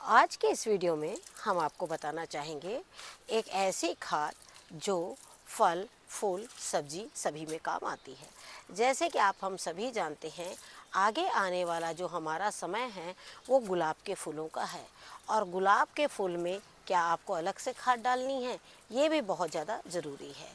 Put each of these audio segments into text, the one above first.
आज के इस वीडियो में हम आपको बताना चाहेंगे एक ऐसी खाद जो फल, फूल, सब्जी सभी में काम आती है। जैसे कि हम सभी जानते हैं, आगे आने वाला जो हमारा समय है वो गुलाब के फूलों का है। और गुलाब के फूल में क्या आपको अलग से खाद डालनी है, ये भी बहुत ज़्यादा ज़रूरी है।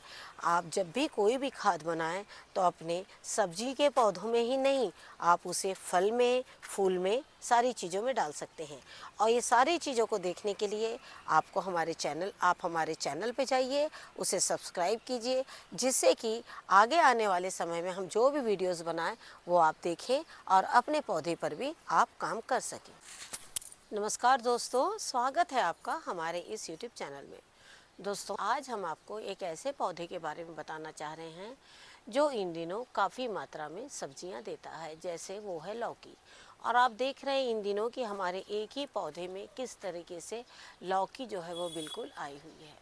आप जब भी कोई भी खाद बनाएं तो अपने सब्जी के पौधों में ही नहीं, आप उसे फल में, फूल में, सारी चीज़ों में डाल सकते हैं। और ये सारी चीज़ों को देखने के लिए आपको हमारे चैनल पे जाइए, उसे सब्सक्राइब कीजिए, जिससे कि आगे आने वाले समय में हम जो भी वीडियोस बनाएं वो आप देखें और अपने पौधे पर भी आप काम कर सकें। नमस्कार दोस्तों, स्वागत है आपका हमारे इस YouTube चैनल में। दोस्तों, आज हम आपको एक ऐसे पौधे के बारे में बताना चाह रहे हैं जो इन दिनों काफ़ी मात्रा में सब्जियां देता है, जैसे वो है लौकी। और आप देख रहे हैं इन दिनों कि हमारे एक ही पौधे में किस तरीके से लौकी जो है वो बिल्कुल आई हुई है।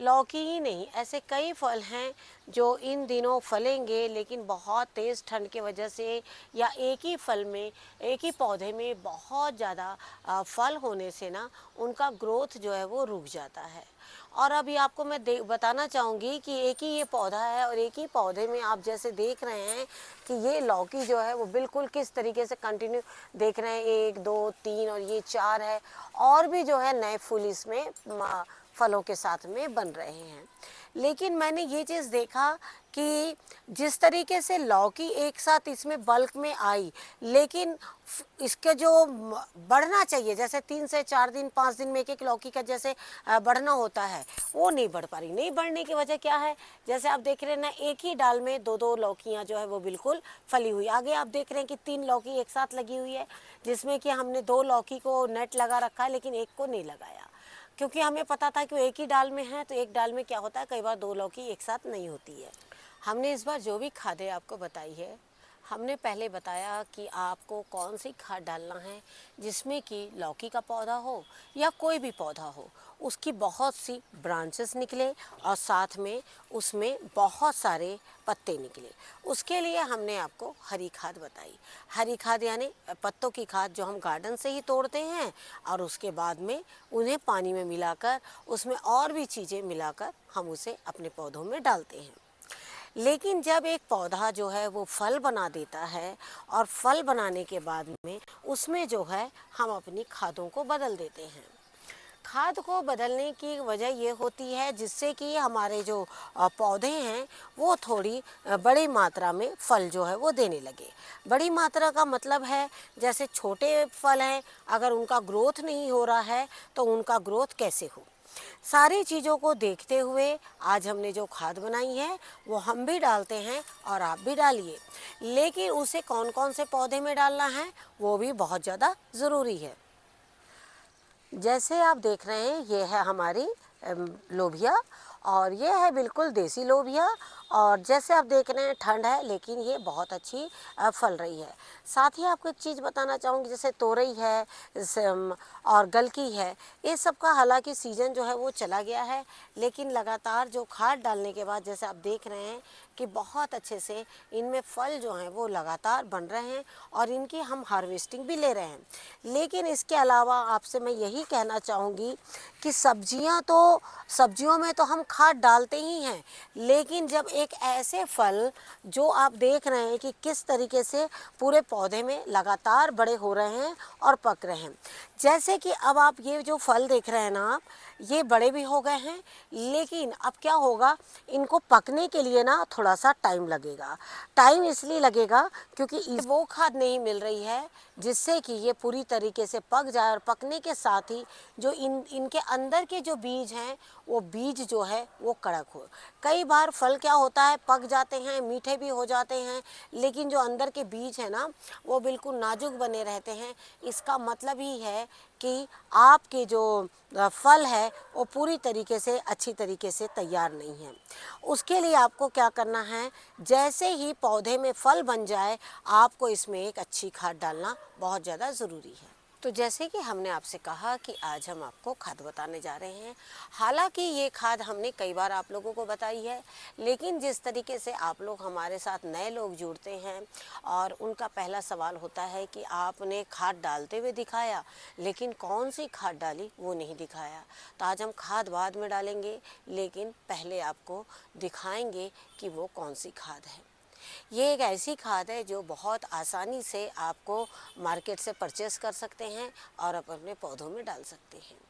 लौकी ही नहीं, ऐसे कई फल हैं जो इन दिनों फलेंगे, लेकिन बहुत तेज़ ठंड की वजह से या एक ही फल में, एक ही पौधे में बहुत ज़्यादा फल होने से ना उनका ग्रोथ जो है वो रुक जाता है। और अभी आपको मैं बताना चाहूँगी कि एक ही ये पौधा है और एक ही पौधे में आप जैसे देख रहे हैं कि ये लौकी जो है वो बिल्कुल किस तरीके से कंटिन्यू देख रहे हैं, 1 2 3 और ये 4 है, और भी जो है नए फूल इसमें फलों के साथ में बन रहे हैं। लेकिन मैंने ये चीज़ देखा कि जिस तरीके से लौकी एक साथ इसमें बल्क में आई, लेकिन इसके जो बढ़ना चाहिए, जैसे 3 से 4 दिन 5 दिन में एक लौकी का जैसे बढ़ना होता है, वो नहीं बढ़ पा रही। नहीं बढ़ने की वजह क्या है, जैसे आप देख रहे हैं ना, एक ही डाल में 2-2 लौकियाँ जो है वो बिल्कुल फली हुई। आगे आप देख रहे हैं कि 3 लौकी एक साथ लगी हुई है, जिसमें कि हमने 2 लौकी को नेट लगा रखा है, लेकिन एक को नहीं लगाया, क्योंकि हमें पता था कि वो एक ही डाल में है। तो एक डाल में क्या होता है, कई बार 2 लौकी एक साथ नहीं होती है। हमने इस बार जो भी खादें आपको बताई है, हमने पहले बताया कि आपको कौन सी खाद डालना है जिसमें कि लौकी का पौधा हो या कोई भी पौधा हो, उसकी बहुत सी ब्रांचेस निकले और साथ में उसमें बहुत सारे पत्ते निकले। उसके लिए हमने आपको हरी खाद बताई। हरी खाद यानी पत्तों की खाद, जो हम गार्डन से ही तोड़ते हैं और उसके बाद में उन्हें पानी में मिलाकर, उसमें और भी चीज़ें मिलाकर हम उसे अपने पौधों में डालते हैं। लेकिन जब एक पौधा जो है वो फल बना देता है और फल बनाने के बाद में उसमें जो है हम अपनी खादों को बदल देते हैं। खाद को बदलने की वजह ये होती है जिससे कि हमारे जो पौधे हैं वो थोड़ी बड़ी मात्रा में फल जो है वो देने लगे। बड़ी मात्रा का मतलब है, जैसे छोटे फल हैं, अगर उनका ग्रोथ नहीं हो रहा है तो उनका ग्रोथ कैसे हो। सारी चीज़ों को देखते हुए आज हमने जो खाद बनाई है वो हम भी डालते हैं और आप भी डालिए। लेकिन उसे कौन कौन से पौधे में डालना है वो भी बहुत ज़्यादा ज़रूरी है। जैसे आप देख रहे हैं, ये है हमारी लोबिया, और ये है बिल्कुल देसी लोबिया। और जैसे आप देख रहे हैं, ठंड है लेकिन ये बहुत अच्छी फल रही है। साथ ही आपको एक चीज़ बताना चाहूँगी, जैसे तोरई है और गलकी है, ये सब का हालांकि सीज़न जो है वो चला गया है, लेकिन लगातार जो खाद डालने के बाद जैसे आप देख रहे हैं कि बहुत अच्छे से इनमें फल जो हैं वो लगातार बन रहे हैं और इनकी हम हार्वेस्टिंग भी ले रहे हैं। लेकिन इसके अलावा आपसे मैं यही कहना चाहूँगी कि सब्जियों में तो हम खाद डालते ही हैं, लेकिन जब एक ऐसे फल जो आप देख रहे हैं कि किस तरीके से पूरे पौधे में लगातार बड़े हो रहे हैं और पक रहे हैं, जैसे कि अब आप ये जो फल देख रहे हैं ना, आप ये बड़े भी हो गए हैं, लेकिन अब क्या होगा, इनको पकने के लिए ना थोड़ा सा टाइम लगेगा। टाइम इसलिए लगेगा क्योंकि वो खाद नहीं मिल रही है जिससे कि ये पूरी तरीके से पक जाए, और पकने के साथ ही जो इनके अंदर के जो बीज हैं वो बीज जो है वो कड़क हो। कई बार फल क्या होता है, पक जाते हैं, मीठे भी हो जाते हैं, लेकिन जो अंदर के बीज हैं ना वो बिल्कुल नाजुक बने रहते हैं। इसका मतलब ही है कि आपके जो फल है वो पूरी तरीके से अच्छी तरीके से तैयार नहीं है। उसके लिए आपको क्या करना है, जैसे ही पौधे में फल बन जाए आपको इसमें एक अच्छी खाद डालना बहुत ज़्यादा ज़रूरी है। तो जैसे कि हमने आपसे कहा कि आज हम आपको खाद बताने जा रहे हैं। हालांकि ये खाद हमने कई बार आप लोगों को बताई है, लेकिन जिस तरीके से आप लोग हमारे साथ नए लोग जुड़ते हैं और उनका पहला सवाल होता है कि आपने खाद डालते हुए दिखाया, लेकिन कौन सी खाद डाली वो नहीं दिखाया। तो आज हम खाद बाद में डालेंगे, लेकिन पहले आपको दिखाएंगे कि वो कौन सी खाद है। ये एक ऐसी खाद है जो बहुत आसानी से आपको मार्केट से परचेस कर सकते हैं और आप अपने पौधों में डाल सकते हैं।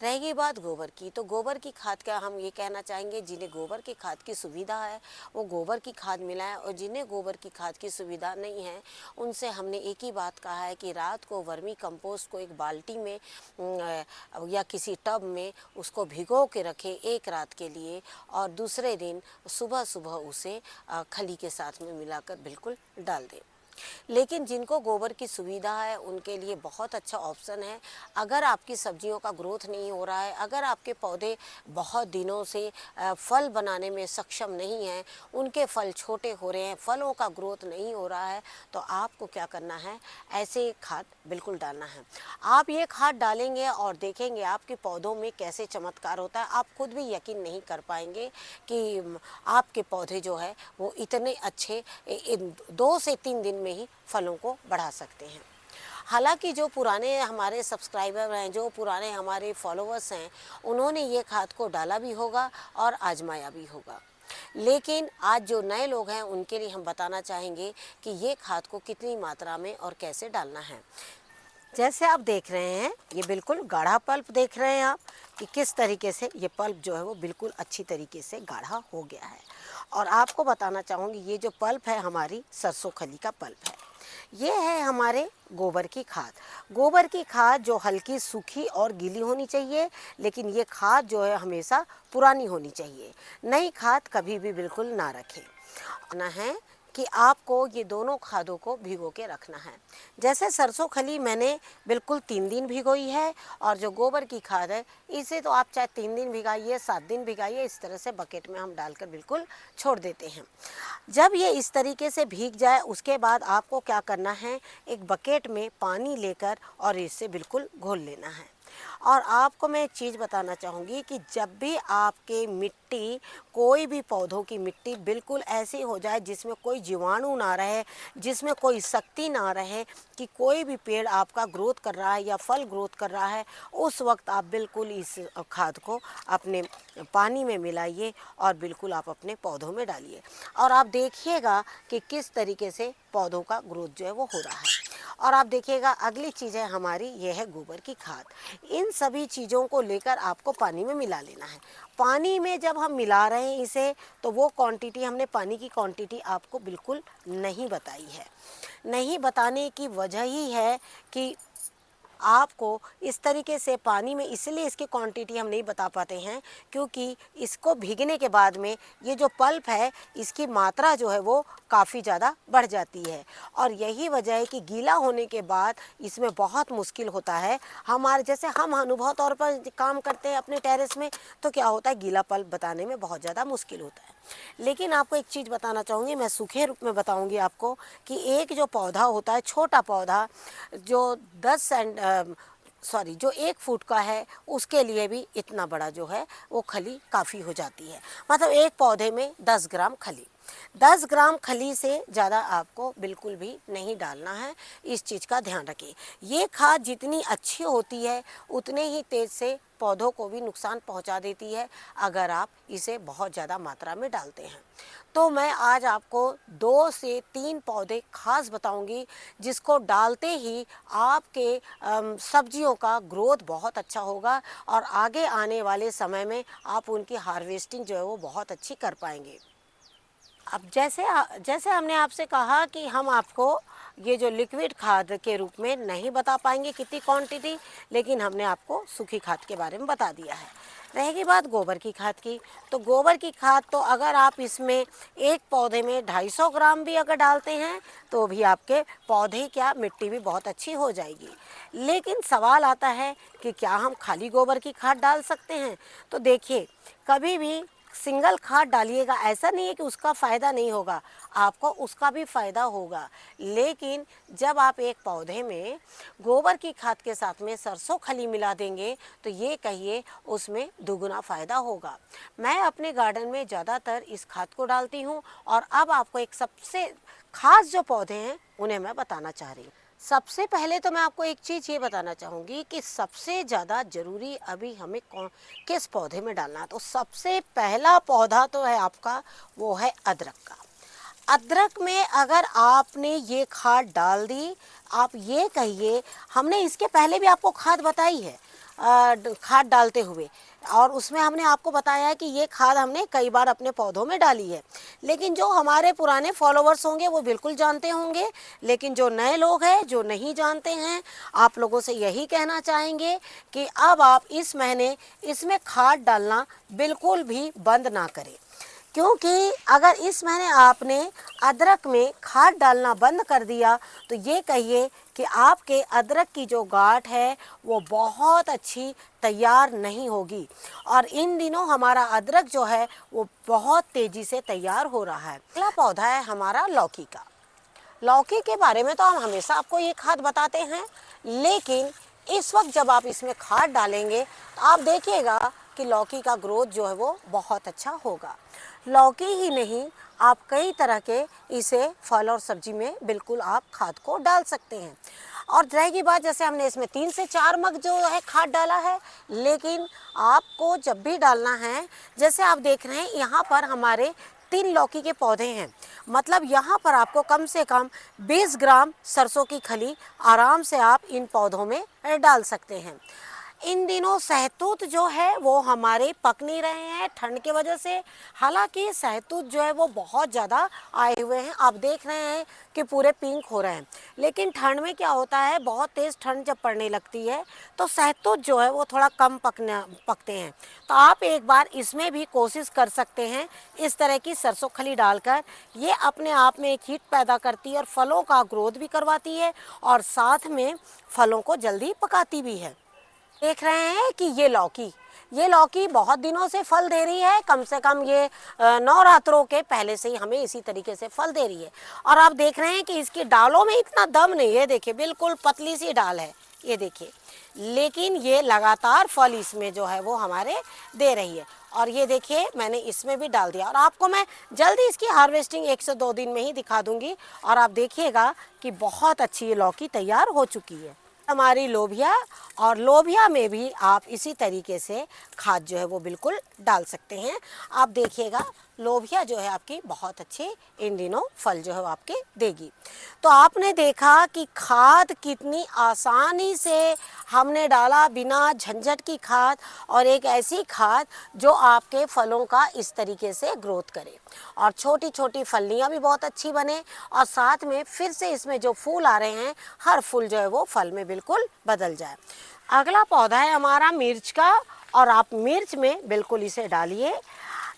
रहेगी बात गोबर की, तो गोबर की खाद का हम ये कहना चाहेंगे, जिन्हें गोबर की खाद की सुविधा है वो गोबर की खाद मिलाएं, और जिन्हें गोबर की खाद की सुविधा नहीं है उनसे हमने एक ही बात कहा है कि रात को वर्मी कंपोस्ट को एक बाल्टी में या किसी टब में उसको भिगो के रखें एक रात के लिए, और दूसरे दिन सुबह सुबह उसे खली के साथ में मिलाकर बिल्कुल डाल दें। लेकिन जिनको गोबर की सुविधा है उनके लिए बहुत अच्छा ऑप्शन है। अगर आपकी सब्जियों का ग्रोथ नहीं हो रहा है, अगर आपके पौधे बहुत दिनों से फल बनाने में सक्षम नहीं हैं, उनके फल छोटे हो रहे हैं, फलों का ग्रोथ नहीं हो रहा है, तो आपको क्या करना है, ऐसे खाद बिल्कुल डालना है। आप ये खाद डालेंगे और देखेंगे आपके पौधों में कैसे चमत्कार होता है। आप खुद भी यकीन नहीं कर पाएंगे कि आपके पौधे जो है वो इतने अच्छे 2 से 3 दिन में ही फलों को बढ़ा सकते हैं। हालांकि जो पुराने हमारे सब्सक्राइबर हैं, जो पुराने हमारे फॉलोअर्स हैं, उन्होंने ये खाद को डाला भी होगा और आजमाया भी होगा। लेकिन आज जो नए लोग हैं उनके लिए हम बताना चाहेंगे कि ये खाद को कितनी मात्रा में और कैसे डालना है। जैसे आप देख रहे हैं, ये बिल्कुल गाढ़ा पल्प देख रहे हैं आप कि किस तरीके से ये पल्प जो है वो बिल्कुल अच्छी तरीके से गाढ़ा हो गया है। और आपको बताना चाहूँगी, ये जो पल्प है हमारी सरसों खली का पल्प है। ये है हमारे गोबर की खाद। गोबर की खाद जो हल्की सूखी और गीली होनी चाहिए, लेकिन ये खाद जो है हमेशा पुरानी होनी चाहिए। नई खाद कभी भी बिल्कुल ना रखें। ना है कि आपको ये दोनों खादों को भिगो के रखना है। जैसे सरसों खली मैंने बिल्कुल 3 दिन भिगोई है, और जो गोबर की खाद है इसे तो आप चाहे 3 दिन भिगाइए, 7 दिन भिगाइए, इस तरह से बकेट में हम डालकर बिल्कुल छोड़ देते हैं। जब ये इस तरीके से भीग जाए उसके बाद आपको क्या करना है, एक बकेट में पानी लेकर और इससे बिल्कुल घोल लेना है। और आपको मैं एक चीज़ बताना चाहूँगी कि जब भी आपके मिट्टी, कोई भी पौधों की मिट्टी बिल्कुल ऐसी हो जाए जिसमें कोई जीवाणु ना रहे, जिसमें कोई शक्ति ना रहे कि कोई भी पेड़ आपका ग्रोथ कर रहा है या फल ग्रोथ कर रहा है, उस वक्त आप बिल्कुल इस खाद को अपने पानी में मिलाइए और बिल्कुल आप अपने पौधों में डालिए, और आप देखिएगा कि किस तरीके से पौधों का ग्रोथ जो है वो हो रहा है। और आप देखिएगा अगली चीज़ है हमारी, ये है गोबर की खाद। इन सभी चीज़ों को लेकर आपको पानी में मिला लेना है। पानी में जब हम मिला रहे हैं इसे, तो वो क्वांटिटी, हमने पानी की क्वांटिटी आपको बिल्कुल नहीं बताई है। नहीं बताने की वजह ही है कि आपको इस तरीके से पानी में, इसलिए इसकी क्वांटिटी हम नहीं बता पाते हैं क्योंकि इसको भीगने के बाद में ये जो पल्प है इसकी मात्रा जो है वो काफ़ी ज़्यादा बढ़ जाती है, और यही वजह है कि गीला होने के बाद इसमें बहुत मुश्किल होता है। हमारे जैसे हम अनुभव तौर पर काम करते हैं अपने टेरेस में, तो क्या होता है, गीला पल्प बताने में बहुत ज़्यादा मुश्किल होता है। लेकिन आपको एक चीज़ बताना चाहूँगी, मैं सूखे रूप में बताऊँगी आपको कि एक जो पौधा होता है, छोटा पौधा जो 1 फुट का है, उसके लिए भी इतना बड़ा जो है वो खली काफ़ी हो जाती है। मतलब एक पौधे में 10 ग्राम खली, 10 ग्राम खली से ज़्यादा आपको बिल्कुल भी नहीं डालना है। इस चीज़ का ध्यान रखिए। ये खाद जितनी अच्छी होती है उतने ही तेज़ से पौधों को भी नुकसान पहुंचा देती है अगर आप इसे बहुत ज़्यादा मात्रा में डालते हैं। तो मैं आज आपको 2 से 3 पौधे खास बताऊंगी जिसको डालते ही आपके सब्जियों का ग्रोथ बहुत अच्छा होगा, और आगे आने वाले समय में आप उनकी हार्वेस्टिंग जो है वो बहुत अच्छी कर पाएंगे। अब जैसे हमने आपसे कहा कि हम आपको ये जो लिक्विड खाद के रूप में नहीं बता पाएंगे कितनी क्वांटिटी, लेकिन हमने आपको सूखी खाद के बारे में बता दिया है। रहेगी बात गोबर की खाद की, तो गोबर की खाद तो अगर आप इसमें एक पौधे में 250 ग्राम भी अगर डालते हैं तो भी आपके पौधे क्या, मिट्टी भी बहुत अच्छी हो जाएगी। लेकिन सवाल आता है कि क्या हम खाली गोबर की खाद डाल सकते हैं? तो देखिए, कभी भी सिंगल खाद डालिएगा, ऐसा नहीं है कि उसका फ़ायदा नहीं होगा, आपको उसका भी फ़ायदा होगा। लेकिन जब आप एक पौधे में गोबर की खाद के साथ में सरसों खली मिला देंगे तो ये कहिए उसमें दुगुना फ़ायदा होगा। मैं अपने गार्डन में ज़्यादातर इस खाद को डालती हूँ। और अब आपको एक सबसे ख़ास जो पौधे हैं उन्हें मैं बताना चाह रही हूँ। सबसे पहले तो मैं आपको एक चीज़ ये बताना चाहूँगी कि सबसे ज़्यादा ज़रूरी अभी हमें किस पौधे में डालना है। तो सबसे पहला पौधा तो है आपका, वो है अदरक का। अदरक में अगर आपने ये खाद डाल दी, आप ये कहिए, हमने इसके पहले भी आपको खाद बताई है खाद डालते हुए, और उसमें हमने आपको बताया है कि ये खाद हमने कई बार अपने पौधों में डाली है। लेकिन जो हमारे पुराने फॉलोवर्स होंगे वो बिल्कुल जानते होंगे, लेकिन जो नए लोग हैं जो नहीं जानते हैं, आप लोगों से यही कहना चाहेंगे कि अब आप इस महीने इसमें खाद डालना बिल्कुल भी बंद ना करें। क्योंकि अगर इस महीने आपने अदरक में खाद डालना बंद कर दिया तो ये कहिए कि आपके अदरक की जो गांठ है वो बहुत अच्छी तैयार नहीं होगी। और इन दिनों हमारा अदरक जो है वो बहुत तेज़ी से तैयार हो रहा है। अगला पौधा है हमारा लौकी का। लौकी के बारे में तो हम हमेशा आपको ये खाद बताते हैं, लेकिन इस वक्त जब आप इसमें खाद डालेंगे तो आप देखिएगा कि लौकी का ग्रोथ जो है वो बहुत अच्छा होगा। लौकी ही नहीं, आप कई तरह के इसे फल और सब्जी में बिल्कुल आप खाद को डाल सकते हैं। और रहेगी बात, जैसे हमने इसमें 3 से 4 मग जो है खाद डाला है, लेकिन आपको जब भी डालना है, जैसे आप देख रहे हैं यहाँ पर हमारे 3 लौकी के पौधे हैं, मतलब यहाँ पर आपको कम से कम 20 ग्राम सरसों की खली आराम से आप इन पौधों में डाल सकते हैं। इन दिनों सहतूत जो है वो हमारे पक नहीं रहे हैं ठंड की वजह से। हालांकि सहतूत जो है वो बहुत ज़्यादा आए हुए हैं, आप देख रहे हैं कि पूरे पिंक हो रहे हैं। लेकिन ठंड में क्या होता है, बहुत तेज़ ठंड जब पड़ने लगती है तो सहतूत जो है वो थोड़ा कम पकते हैं। तो आप एक बार इसमें भी कोशिश कर सकते हैं, इस तरह की सरसों खली डालकर। ये अपने आप में एक हीट पैदा करती है और फलों का ग्रोथ भी करवाती है और साथ में फलों को जल्दी पकाती भी है। देख रहे हैं कि ये लौकी बहुत दिनों से फल दे रही है, कम से कम ये नवरात्रों के पहले से ही हमें इसी तरीके से फल दे रही है। और आप देख रहे हैं कि इसकी डालों में इतना दम नहीं है, देखिए बिल्कुल पतली सी डाल है, ये देखिए, लेकिन ये लगातार फल इसमें जो है वो हमारे दे रही है। और ये देखिए मैंने इसमें भी डाल दिया और आपको मैं जल्दी इसकी हार्वेस्टिंग 1 से 2 दिन में ही दिखा दूंगी और आप देखिएगा कि बहुत अच्छी ये लौकी तैयार हो चुकी है। हमारी लोबिया, और लोबिया में भी आप इसी तरीके से खाद जो है वो बिल्कुल डाल सकते हैं। आप देखिएगा लोबिया जो है आपकी बहुत अच्छी इन दिनों फल जो है वो आपके देगी। तो आपने देखा कि खाद कितनी आसानी से हमने डाला, बिना झंझट की खाद, और एक ऐसी खाद जो आपके फलों का इस तरीके से ग्रोथ करे और छोटी छोटी फलियां भी बहुत अच्छी बने, और साथ में फिर से इसमें जो फूल आ रहे हैं हर फूल जो है वो फल में बिल्कुल बदल जाए। अगला पौधा है हमारा मिर्च का, और आप मिर्च में बिल्कुल इसे डालिए।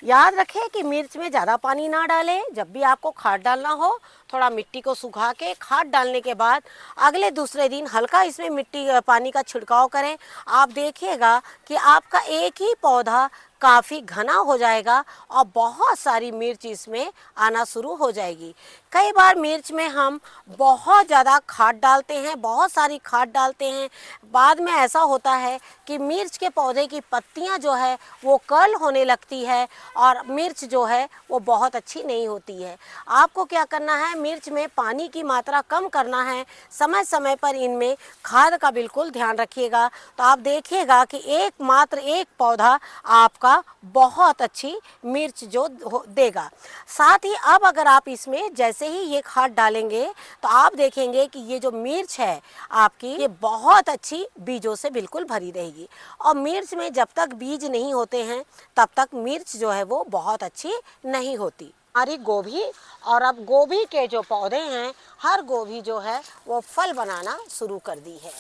याद रखें कि मिर्च में ज़्यादा पानी ना डालें। जब भी आपको खाद डालना हो, थोड़ा मिट्टी को सुखा के खाद डालने के बाद अगले दूसरे दिन हल्का इसमें पानी का छिड़काव करें। आप देखिएगा कि आपका एक ही पौधा काफ़ी घना हो जाएगा और बहुत सारी मिर्च इसमें आना शुरू हो जाएगी। कई बार मिर्च में हम बहुत ज़्यादा खाद डालते हैं, बहुत सारी खाद डालते हैं, बाद में ऐसा होता है कि मिर्च के पौधे की पत्तियां जो है वो कर्ल होने लगती है और मिर्च जो है वो बहुत अच्छी नहीं होती है। आपको क्या करना है, मिर्च में पानी की मात्रा कम करना है, समय समय पर इनमें खाद का बिल्कुल ध्यान रखिएगा। तो आप देखिएगा कि मात्र एक पौधा आपका बहुत अच्छी मिर्च जो देगा। साथ ही अब अगर आप इसमें जैसे ही ये खाद डालेंगे तो आप देखेंगे कि ये जो मिर्च है आपकी, ये बहुत अच्छी बीजों से बिल्कुल भरी रहेगी। और मिर्च में जब तक बीज नहीं होते हैं तब तक मिर्च जो है वो बहुत अच्छी नहीं होती। हमारी गोभी, और अब गोभी के जो पौधे हैं, हर गोभी जो है वो फल बनाना शुरू कर दी है।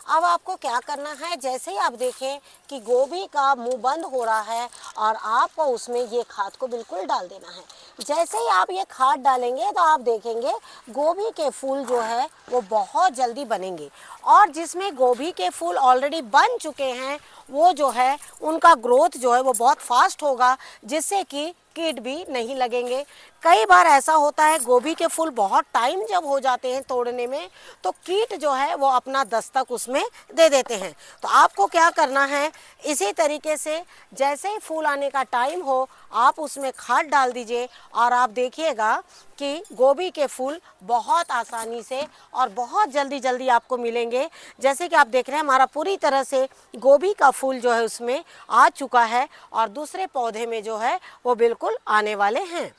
अब आपको क्या करना है, जैसे ही आप देखें कि गोभी का मुंह बंद हो रहा है और आपको उसमें ये खाद को बिल्कुल डाल देना है। जैसे ही आप ये खाद डालेंगे तो आप देखेंगे गोभी के फूल जो है वो बहुत जल्दी बनेंगे और जिसमें गोभी के फूल ऑलरेडी बन चुके हैं वो जो है उनका ग्रोथ जो है वो बहुत फास्ट होगा, जिससे कि कीट भी नहीं लगेंगे। कई बार ऐसा होता है गोभी के फूल बहुत टाइम जब हो जाते हैं तोड़ने में तो कीट जो है वो अपना दस्तक उसमें दे देते हैं। तो आपको क्या करना है, इसी तरीके से जैसे ही फूल आने का टाइम हो आप उसमें खाद डाल दीजिए और आप देखिएगा कि गोभी के फूल बहुत आसानी से और बहुत जल्दी जल्दी आपको मिलेंगे। जैसे कि आप देख रहे हैं हमारा पूरी तरह से गोभी का फूल जो है उसमें आ चुका है और दूसरे पौधे में जो है वो बिल्कुल आने वाले हैं।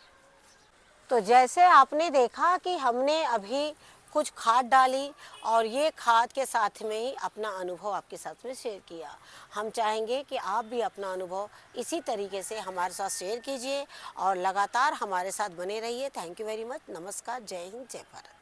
तो जैसे आपने देखा कि हमने अभी कुछ खाद डाली और ये खाद के साथ में ही अपना अनुभव आपके साथ में शेयर किया। हम चाहेंगे कि आप भी अपना अनुभव इसी तरीके से हमारे साथ शेयर कीजिए और लगातार हमारे साथ बने रहिए। Thank you very much. नमस्कार, जय हिंद, जय भारत।